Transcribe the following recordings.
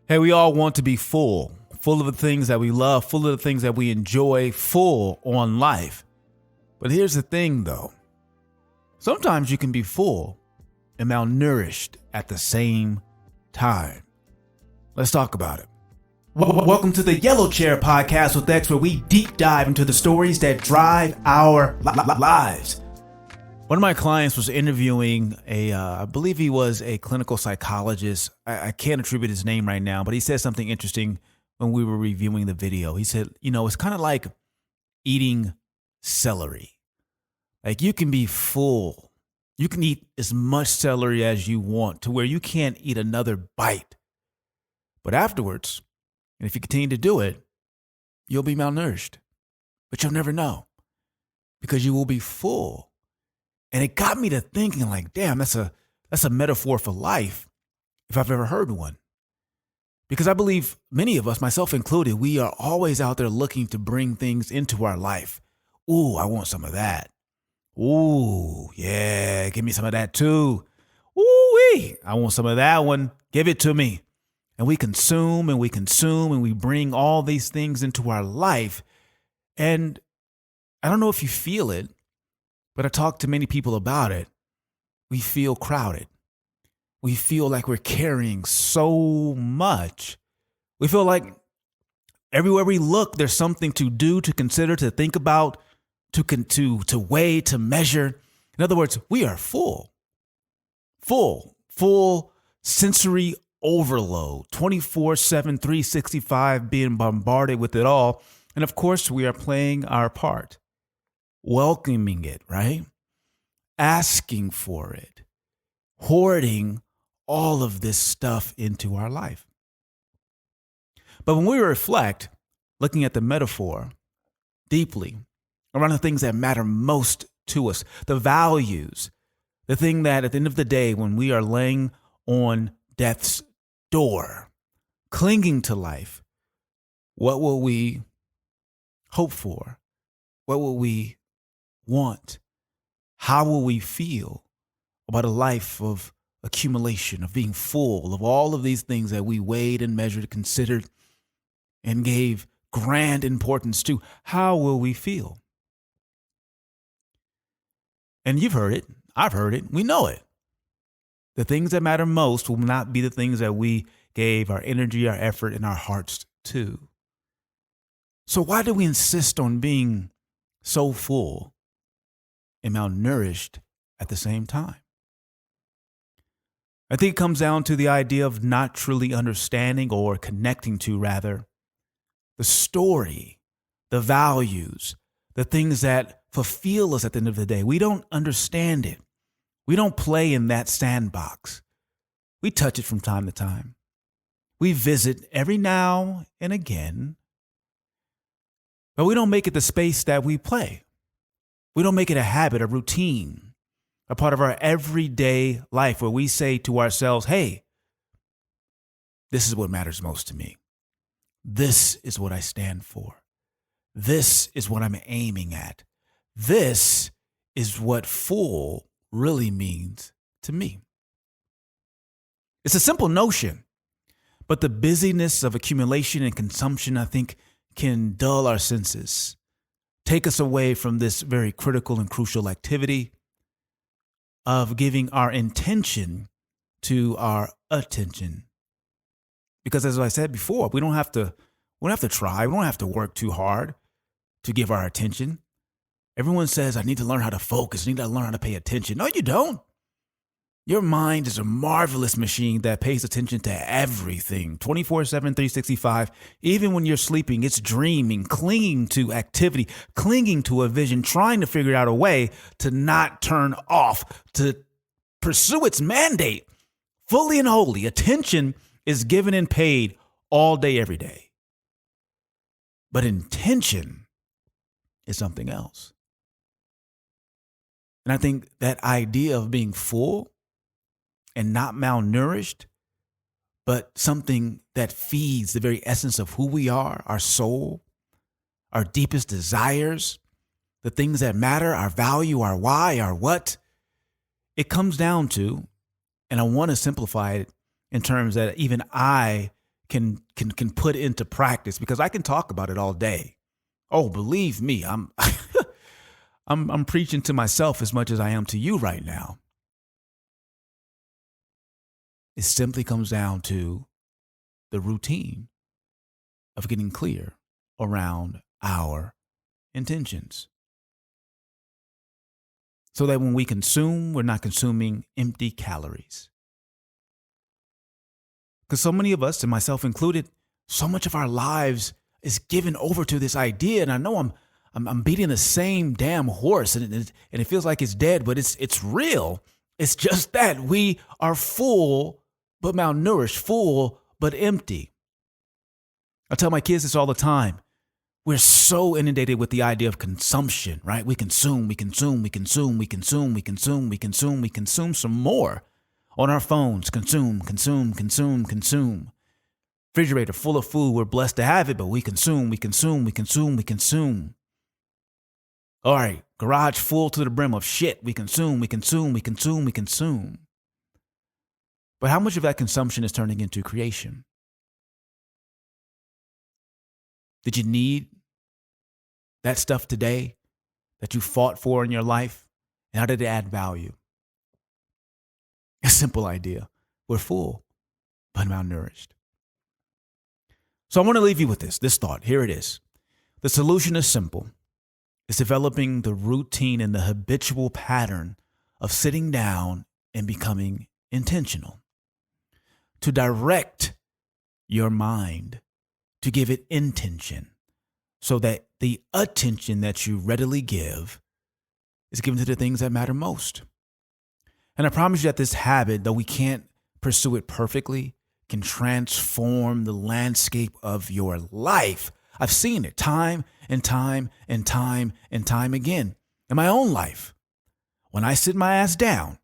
Hey, we all want to be full of the things that we love, full of the things that we enjoy, full on life. But here's the thing though. Sometimes you can be full and malnourished at the same time. Let's talk about it. Welcome to the Yellow Chair Podcast with X, where we deep dive into the stories that drive our lives. One of my clients was interviewing I believe he was a clinical psychologist. I can't attribute his name right now, but he said something interesting when we were reviewing the video. He said, it's kind of like eating celery. Like you can be full. You can eat as much celery as you want to where you can't eat another bite. But afterwards, and if you continue to do it, you'll be malnourished. But you'll never know because you will be full. And it got me to thinking like, damn, that's a metaphor for life if I've ever heard one. Because I believe many of us, myself included, we are always out there looking to bring things into our life. Ooh, I want some of that. Ooh, yeah, give me some of that too. Ooh-wee, I want some of that one. Give it to me. And we consume and we consume and we bring all these things into our life. And I don't know if you feel it, but I talk to many people about it. We feel crowded. We feel like we're carrying so much. We feel like everywhere we look, there's something to do, to consider, to think about, to weigh, to measure. In other words, we are full sensory overload, 24/7, 365, being bombarded with it all. And of course, we are playing our part. Welcoming it, right? Asking for it, hoarding all of this stuff into our life. But when we reflect, looking at the metaphor deeply around the things that matter most to us, the values, the thing that at the end of the day, when we are laying on death's door, clinging to life, what will we hope for? What will we want? How will we feel about a life of accumulation, of being full of all of these things that we weighed and measured, considered, and gave grand importance to? How will we feel? And you've heard it. I've heard it. We know it. The things that matter most will not be the things that we gave our energy, our effort, and our hearts to. So why do we insist on being so full and malnourished at the same time? I think it comes down to the idea of not truly understanding or connecting to, rather, the story, the values, the things that fulfill us at the end of the day. We don't understand it. We don't play in that sandbox. We touch it from time to time. We visit every now and again, but we don't make it the space that we play. We don't make it a habit, a routine, a part of our everyday life where we say to ourselves, hey, this is what matters most to me. This is what I stand for. This is what I'm aiming at. This is what full really means to me. It's a simple notion, but the busyness of accumulation and consumption, I think, can dull our senses, take us away from this very critical and crucial activity of giving our intention to our attention. Because as I said before, we don't have to try. We don't have to work too hard to give our attention. Everyone says, I need to learn how to focus. I need to learn how to pay attention. No, you don't. Your mind is a marvelous machine that pays attention to everything, 24/7, 365. Even when you're sleeping, it's dreaming, clinging to activity, clinging to a vision, trying to figure out a way to not turn off, to pursue its mandate fully and wholly. Attention is given and paid all day, every day. But intention is something else. And I think that idea of being full and not malnourished, but something that feeds the very essence of who we are, our soul, our deepest desires, the things that matter, our value, our why, our what, it comes down to, and I want to simplify it in terms that even I can put into practice, because I can talk about it all day. Oh, believe me, I'm I'm preaching to myself as much as I am to you right now. It simply comes down to the routine of getting clear around our intentions, so that when we consume, we're not consuming empty calories. Because so many of us, and myself included, so much of our lives is given over to this idea. And I know I'm beating the same damn horse, and it feels like it's dead, but it's real. It's just that we are full but malnourished, full but empty. I tell my kids this all the time. We're so inundated with the idea of consumption, right? We consume some more on our phones. Consume. Refrigerator full of food. We're blessed to have it, but we consume. All right, garage full to the brim of shit. We consume. But how much of that consumption is turning into creation? Did you need that stuff today that you fought for in your life? And how did it add value? A simple idea. We're full, but malnourished. So I want to leave you with this thought. Here it is. The solution is simple. It's developing the routine and the habitual pattern of sitting down and becoming intentional. To direct your mind, to give it intention, so that the attention that you readily give is given to the things that matter most. And I promise you that this habit, though we can't pursue it perfectly, can transform the landscape of your life. I've seen it time and time again in my own life. When I sit my ass down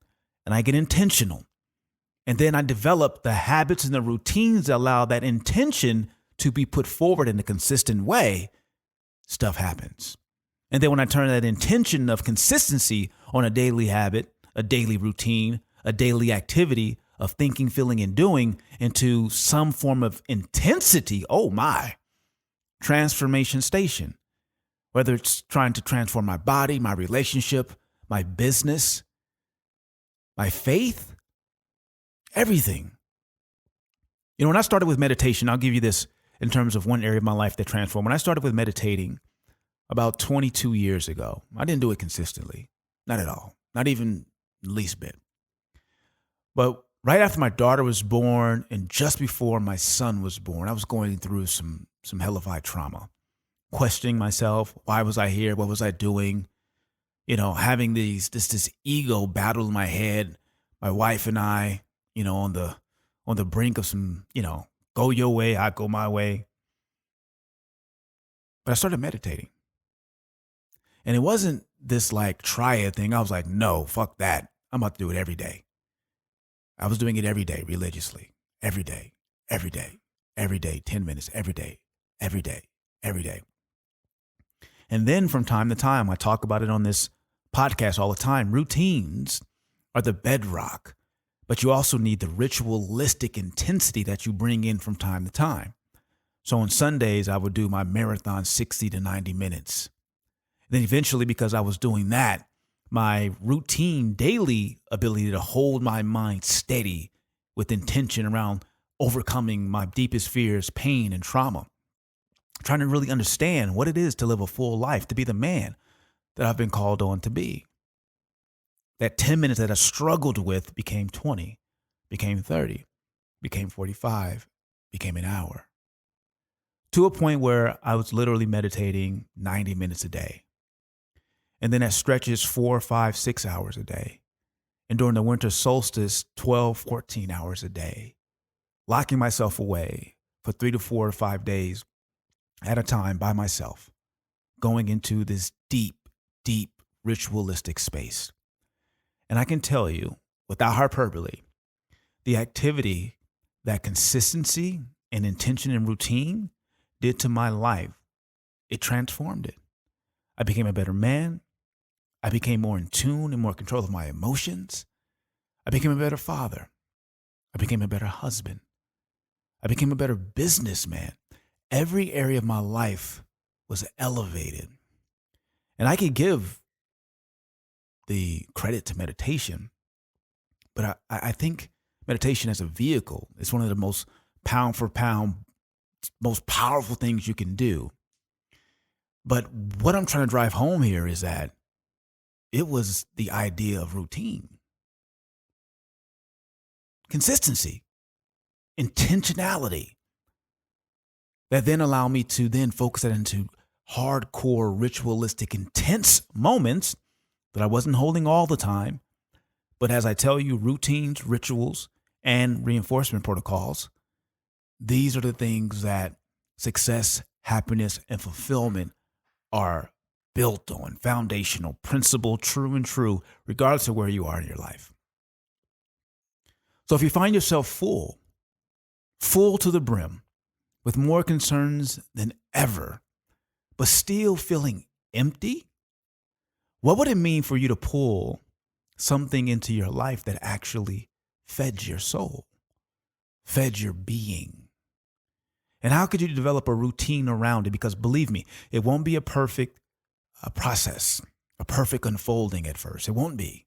and I get intentional, and then I develop the habits and the routines that allow that intention to be put forward in a consistent way, stuff happens. And then when I turn that intention of consistency on a daily habit, a daily routine, a daily activity of thinking, feeling, and doing into some form of intensity, oh my, transformation station. Whether it's trying to transform my body, my relationship, my business, my faith, everything. You know, when I started with meditation, I'll give you this in terms of one area of my life that transformed. When I started with meditating about 22 years ago, I didn't do it consistently. Not at all. Not even the least bit. But right after my daughter was born and just before my son was born, I was going through some hellified trauma, questioning myself. Why was I here? What was I doing? You know, having this ego battle in my head. My wife and I, you know, on the brink of some, you know, go your way, I go my way. But I started meditating. And it wasn't this like try it thing. I was like, no, fuck that. I'm about to do it every day. I was doing it every day, religiously. Every day, 10 minutes, every day. And then from time to time, I talk about it on this podcast all the time. Routines are the bedrock, but you also need the ritualistic intensity that you bring in from time to time. So on Sundays, I would do my marathon 60 to 90 minutes. Then eventually, because I was doing that, my routine daily ability to hold my mind steady with intention around overcoming my deepest fears, pain, and trauma. Trying to really understand what it is to live a full life, to be the man that I've been called on to be. That 10 minutes that I struggled with became 20, became 30, became 45, became an hour. To a point where I was literally meditating 90 minutes a day. And then that stretches 4, 5, 6 hours a day. And during the winter solstice, 12, 14 hours a day. Locking myself away for 3 to 4 or 5 days at a time by myself. Going into this deep ritualistic space. And I can tell you, without hyperbole, the activity, that consistency and intention and routine did to my life, it transformed it. I became a better man. I became more in tune and more control of my emotions. I became a better father. I became a better husband. I became a better businessman. Every area of my life was elevated. And I could give the credit to meditation, but I think meditation as a vehicle is one of the most pound for pound, most powerful things you can do. But what I'm trying to drive home here is that it was the idea of routine, consistency, intentionality that then allow me to then focus that into hardcore, ritualistic, intense moments that I wasn't holding all the time. But as I tell you, routines, rituals, and reinforcement protocols, these are the things that success, happiness, and fulfillment are built on, foundational, principle, true and true, regardless of where you are in your life. So if you find yourself full to the brim, with more concerns than ever, but still feeling empty, what would it mean for you to pull something into your life that actually fed your soul, fed your being? And how could you develop a routine around it? Because believe me, it won't be a perfect process, a perfect unfolding at first. It won't be,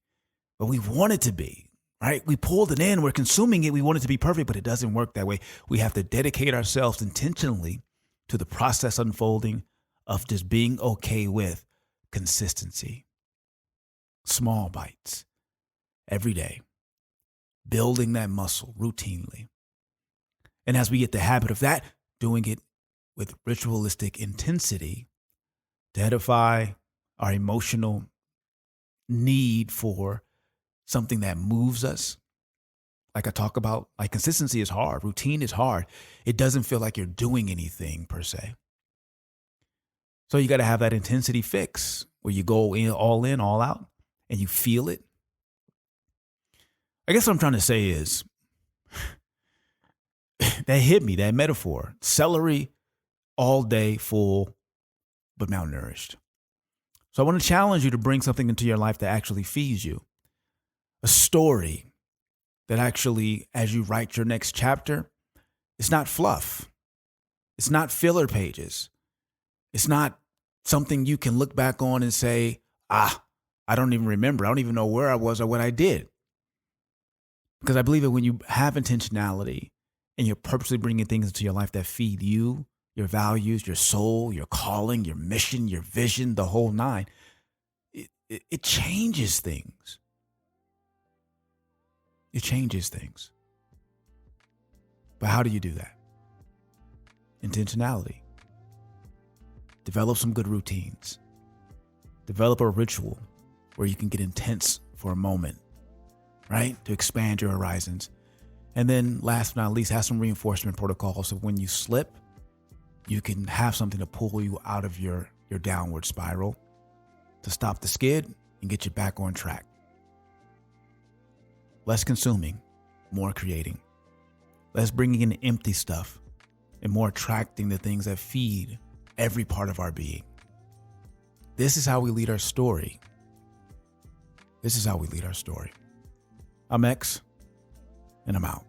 but we want it to be, right? We pulled it in, we're consuming it, we want it to be perfect, but it doesn't work that way. We have to dedicate ourselves intentionally to the process unfolding of just being okay with consistency, small bites, every day, building that muscle routinely. And as we get the habit of that, doing it with ritualistic intensity to edify our emotional need for something that moves us. Like I talk about, like consistency is hard. Routine is hard. It doesn't feel like you're doing anything per se. So you got to have that intensity fix where you go in, all out, and you feel it. I guess what I'm trying to say is that hit me, that metaphor. Celery all day full, but malnourished. So I want to challenge you to bring something into your life that actually feeds you. A story that actually, as you write your next chapter, it's not fluff. It's not filler pages. It's not something you can look back on and say, I don't even remember. I don't even know where I was or what I did. Because I believe that when you have intentionality and you're purposely bringing things into your life that feed you, your values, your soul, your calling, your mission, your vision, the whole nine, it changes things. It changes things. But how do you do that? Intentionality. Develop some good routines. Develop a ritual where you can get intense for a moment, right? To expand your horizons. And then last but not least, have some reinforcement protocols so when you slip, you can have something to pull you out of your downward spiral to stop the skid and get you back on track. Less consuming, more creating. Less bringing in empty stuff and more attracting the things that feed every part of our being. This is how we lead our story. This is how we lead our story. I'm X, and I'm out.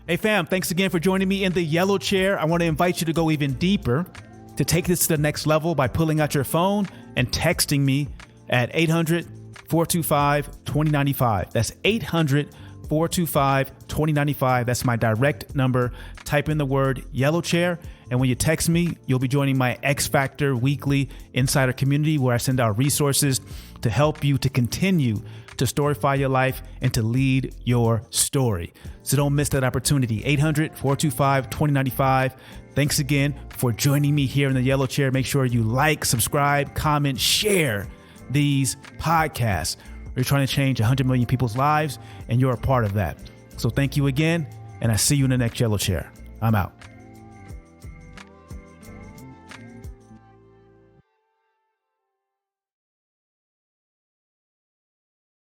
Hey fam, thanks again for joining me in the yellow chair. I want to invite you to go even deeper, to take this to the next level by pulling out your phone and texting me at 800-425-2095. That's 800-425-2095. That's my direct number. Type in the word yellow chair. And when you text me, you'll be joining my X Factor weekly insider community where I send out resources to help you to continue to storify your life and to lead your story. So don't miss that opportunity. 800-425-2095. Thanks again for joining me here in the yellow chair. Make sure you like, subscribe, comment, share these podcasts. We're trying to change 100 million people's lives, and you're a part of that. So thank you again, and I see you in the next yellow chair. I'm out.